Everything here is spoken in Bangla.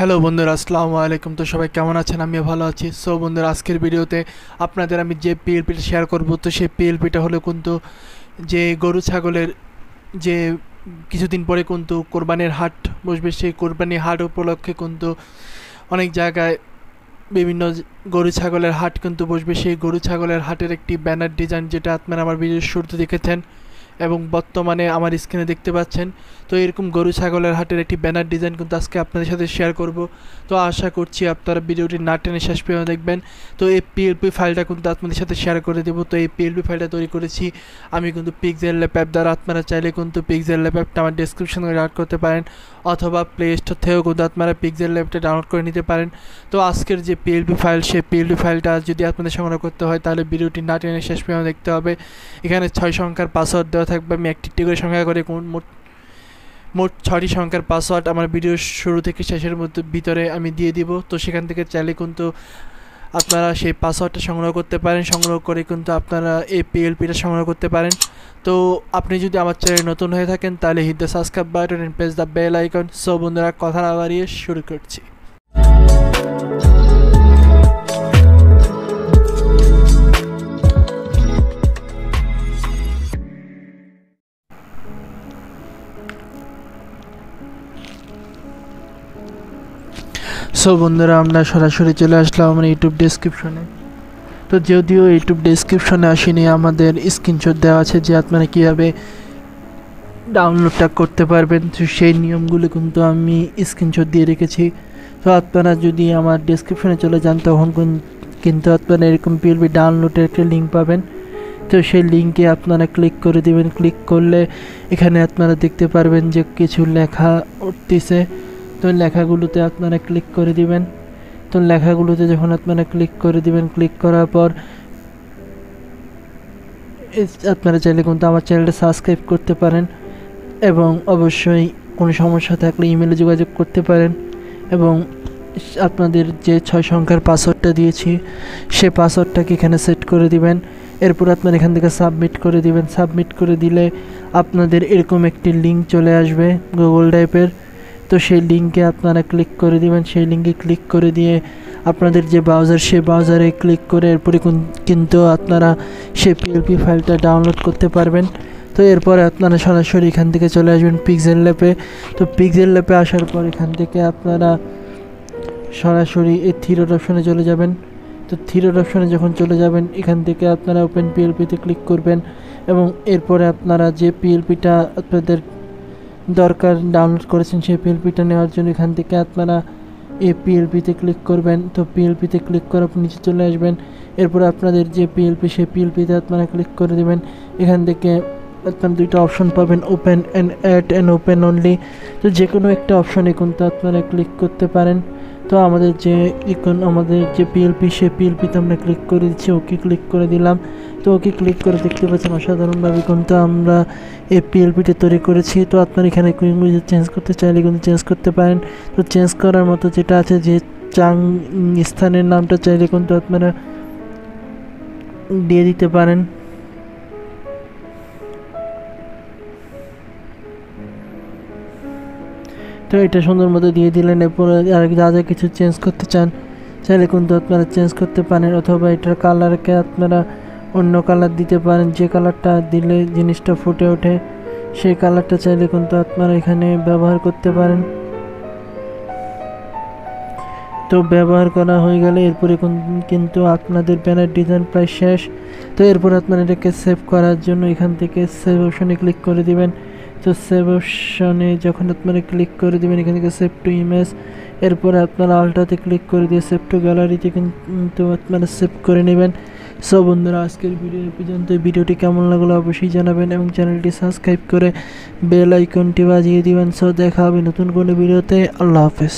হ্যালো বন্ধুরা, আসসালামু আলাইকুম। তো সবাই কেমন আছেন? আমিও ভালো আছি। সো বন্ধুরা, আজকের ভিডিওতে আপনাদের আমি যে পিএলপিটা শেয়ার করব, তো সেই পিএলপিটা হলো কিন্তু যে গরু ছাগলের যে কিছুদিন পরে কিন্তু কোরবানির হাট বসবে, সেই কোরবানির হাট উপলক্ষে কিন্তু অনেক জায়গায় বিভিন্ন গরু ছাগলের হাট কিন্তু বসবে। সেই গরু ছাগলের হাটের একটি ব্যানার ডিজাইন, যেটা আপনারা আমার ভিডিওর শুরুতে দেখেছেন এবং বর্তমানে আমার স্ক্রিনে দেখতে পাচ্ছেন। তো এরকম গরু ছাগলের হাটের একটি ব্যানার ডিজাইন কিন্তু আজকে আপনাদের সাথে শেয়ার করব। তো আশা করছি আপনারা ভিডিওটি না টেনে শেষ পর্যন্ত দেখবেন। তো এই পিএলপি ফাইলটা কিন্তু আপনাদের সাথে শেয়ার করে দেবো। তো এই পিএলপি ফাইলটা তৈরি করেছি আমি কিন্তু পিক্সেল ল্যাব অ্যাপ দ্বারা। আপনারা চাইলে কিন্তু পিক্সেল ল্যাব অ্যাপটা আমার ডেসক্রিপশনে ডাউনলোড করতে পারেন, অথবা প্লে স্টোর থেকেও কিন্তু আপনারা পিক্সেল ল্যাবটা ডাউনলোড করে নিতে পারেন। তো আজকের যে পিএলপি ফাইল, সেই পিএলপি ফাইলটা যদি আপনাদের সংগ্রহ করতে হয় তাহলে ভিডিওটি না টেনে শেষ পর্যন্ত দেখতে হবে। এখানে 6 সংখ্যার পাসওয়ার্ড দেওয়া থাকবে। আমি একটি করে সংখ্যা করে মোট 6টি সংখ্যার পাসওয়ার্ড আমার ভিডিওর শুরু থেকে শেষের ভিতরে আমি দিয়ে দিব। তো সেখান থেকে চাইলে কিন্তু আপনারা সেই পাসওয়ার্ডটা সংগ্রহ করতে পারেন। সংগ্রহ করে কিন্তু আপনারা এই পিএলপিটা সংগ্রহ করতে পারেন। তো আপনি যদি আমার চ্যানেলে নতুন হয়ে থাকেন তাহলে hit the subscribe button and press the bell icon. So বন্ধুরা, কথা না বাড়িয়ে শুরু করছি। সো বন্ধুরা, আমরা সরাসরি চলে আসলাম আমার ইউটিউব ডেসক্রিপশনে। তো যদিও ইউটিউব ডেসক্রিপশনে আসেনি, আমাদের স্ক্রিনশট দেওয়া আছে যে আপনারা কীভাবে ডাউনলোডটা করতে পারবেন। তো সেই নিয়মগুলো কিন্তু আমি স্ক্রিনশট দিয়ে রেখেছি। তো আপনারা যদি আমার ডেসক্রিপশনে চলে যান তখন কিন্তু আপনারা এরকম পিএলপি ডাউনলোডের একটা লিঙ্ক পাবেন। তো সেই লিঙ্কে আপনারা ক্লিক করে দেবেন। ক্লিক করলে এখানে আপনারা দেখতে পারবেন যে কিছু লেখা উঠতেছে। তো লেখাগুলোতে আপনারা ক্লিক করে দিবেন। তো লেখাগুলোতে যখন আপনারা ক্লিক করে দিবেন, ক্লিক করার পর আপনারা চাইলে কিন্তু আমার চ্যানেলটা সাবস্ক্রাইব করতে পারেন, এবং অবশ্যই কোনো সমস্যা থাকলে ইমেলে যোগাযোগ করতে পারেন। এবং আপনাদের যে 6 সংখ্যার পাসওয়ার্ডটা দিয়েছি সে পাসওয়ার্ডটাকে এখানে সেট করে দিবেন। এরপর আপনারা এখান থেকে সাবমিট করে দিবেন। সাবমিট করে দিলে আপনাদের এরকম একটি লিঙ্ক চলে আসবে গুগল ড্রাইভের। তো সেই লিঙ্কে আপনারা ক্লিক করে দিবেন। সেই লিঙ্কে ক্লিক করে দিয়ে আপনাদের যে ব্রাউজার, সেই ব্রাউজারে ক্লিক করে এরপরে কিন্তু আপনারা সেই পিএলপি ফাইলটা ডাউনলোড করতে পারবেন। তো এরপরে আপনারা সরাসরি এখান থেকে চলে আসবেন পিক্সেল ল্যাবে। তো পিক্সেল ল্যাবে আসার পর এখান থেকে আপনারা সরাসরি এই থ্রি ডট অপশনে চলে যাবেন। তো থ্রি ডট অপশনে যখন চলে যাবেন, এখান থেকে আপনারা ওপেন পিএলপিতে ক্লিক করবেন, এবং এরপরে আপনারা যে পিএলপিটা আপনাদের দরকার ডাউনলোড করেছেন সেই পিএলপিটা নেওয়ার জন্য এখান থেকে আপনারা এই পিএলপিতে ক্লিক করবেন। তো পিএলপিতে ক্লিক করার পর নিচে চলে আসবেন। এরপর আপনাদের যে পিএলপি, সেই পিএলপিতে আপনারা ক্লিক করে দেবেন। এখান থেকে আপনারা দুইটা অপশন পাবেন, open and add and open only. তো যে কোনো একটা অপশনে কিন্তু আপনারা ক্লিক করতে পারেন। তো আমাদের যে পিএলপি, সেই পিএলপিতে আমরা ক্লিক করে দিচ্ছি, ওকে ক্লিক করে দিলাম। তো ওকে ক্লিক করে দেখতে পাচ্ছেন অসাধারণভাবে কিন্তু আমরা এই পিএলপিটা তৈরি করেছি। তো আপনারা এখানে চেঞ্জ করতে চাইলে কিন্তু চেঞ্জ করতে পারেন। তো চেঞ্জ করার মতো যেটা আছে, যে স্থানের নামটা চাইলে কিন্তু আপনারা দিয়ে দিতে পারেন। তো এটা সুন্দর মতো দিয়ে দিলেন। এরপরে আর যা যা কিছু চেঞ্জ করতে চান চাইলে কিন্তু আপনারা চেঞ্জ করতে পারেন, অথবা এটার কালারকে আপনারা অন্য কালার দিতে পারেন। যে কালারটা দিলে জিনিসটা ফুটে ওঠে সেই কালারটা চাইলে কিন্তু আপনারা এখানে ব্যবহার করতে পারেন। তো ব্যবহার করা হয়ে গেলে এরপরে কিন্তু আপনাদের ব্যানার ডিজাইন প্রায় শেষ। তো এরপর আপনারা এটাকে সেভ করার জন্য এখান থেকে সেভ অপশনে ক্লিক করে দিবেন। তো সেভ অপশনে যখন আপনারা ক্লিক করে দেবেন, এখান থেকে সেভ টু ইমেজ, এরপরে আপনারা আলটাতে ক্লিক করে দিয়ে সেভ টু গ্যালারিতে কিন্তু আপনারা সেভ করে নেবেন। সো বন্ধুরা, আজকের ভিডিও পর্যন্ত। ভিডিওটি কেমন লাগলো অবশ্যই জানাবেন, এবং চ্যানেলটি সাবস্ক্রাইব করে বেল আইকনটি বাজিয়ে দিবেন। সো দেখা হবে নতুন কোনো ভিডিওতে। আল্লাহ হাফেজ।